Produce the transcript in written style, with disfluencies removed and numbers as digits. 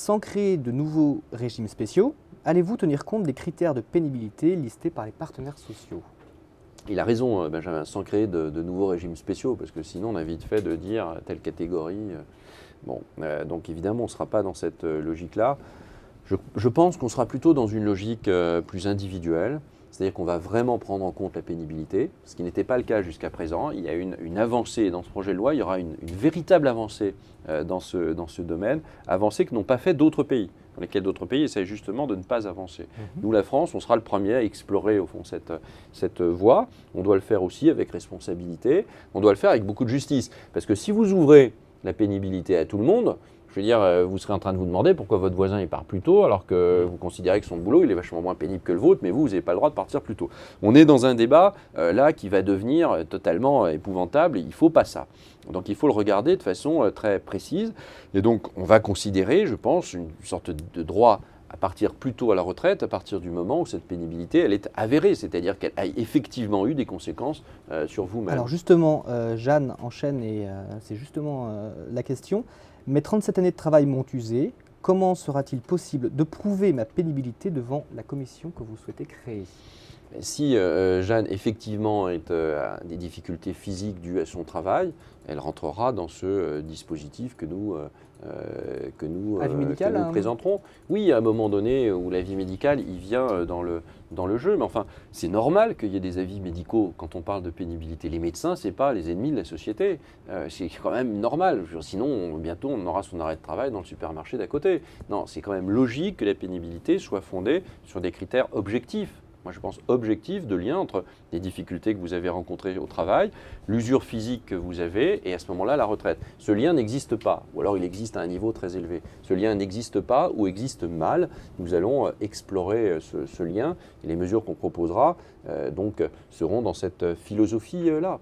Sans créer de nouveaux régimes spéciaux, allez-vous tenir compte des critères de pénibilité listés par les partenaires sociaux? Il a raison, Benjamin, sans créer de nouveaux régimes spéciaux, parce que sinon on a vite fait de dire telle catégorie. Donc évidemment, on ne sera pas dans cette logique-là. Je pense qu'on sera plutôt dans une logique plus individuelle, c'est-à-dire qu'on va vraiment prendre en compte la pénibilité, ce qui n'était pas le cas jusqu'à présent. Il y a une avancée dans ce projet de loi, il y aura une véritable avancée dans ce domaine, avancée que n'ont pas fait d'autres pays, dans lesquels d'autres pays essaient justement de ne pas avancer. Nous, la France, on sera le premier à explorer au fond cette voie. On doit le faire aussi avec responsabilité, on doit le faire avec beaucoup de justice, parce que si vous ouvrez la pénibilité à tout le monde, je veux dire, vous serez en train de vous demander pourquoi votre voisin il part plus tôt alors que vous considérez que son boulot il est vachement moins pénible que le vôtre, mais vous n'avez pas le droit de partir plus tôt. On est dans un débat là qui va devenir totalement épouvantable et il ne faut pas ça. Donc il faut le regarder de façon très précise et donc on va considérer, je pense, une sorte de droit à partir plus tôt à la retraite, à partir du moment où cette pénibilité elle est avérée, c'est-à-dire qu'elle a effectivement eu des conséquences sur vous-même. Alors justement, Jeanne enchaîne et c'est justement la question. Mes 37 années de travail m'ont usé. Comment sera-t-il possible de prouver ma pénibilité devant la commission que vous souhaitez créer? Si Jeanne effectivement a des difficultés physiques dues à son travail, elle rentrera dans ce dispositif que nous Avis médical, présenterons. Oui, à un moment donné où l'avis médical il vient dans le jeu, mais enfin c'est normal qu'il y ait des avis médicaux quand on parle de pénibilité. Les médecins, ce n'est pas les ennemis de la société, c'est quand même normal. Sinon, bientôt on aura son arrêt de travail dans le supermarché d'à côté. Non, c'est quand même logique que la pénibilité soit fondée sur des critères objectifs. Moi, je pense objectif de lien entre les difficultés que vous avez rencontrées au travail, l'usure physique que vous avez et à ce moment-là, la retraite. Ce lien n'existe pas, ou alors il existe à un niveau très élevé. Ce lien n'existe pas ou existe mal. Nous allons explorer ce lien et les mesures qu'on proposera seront dans cette philosophie-là.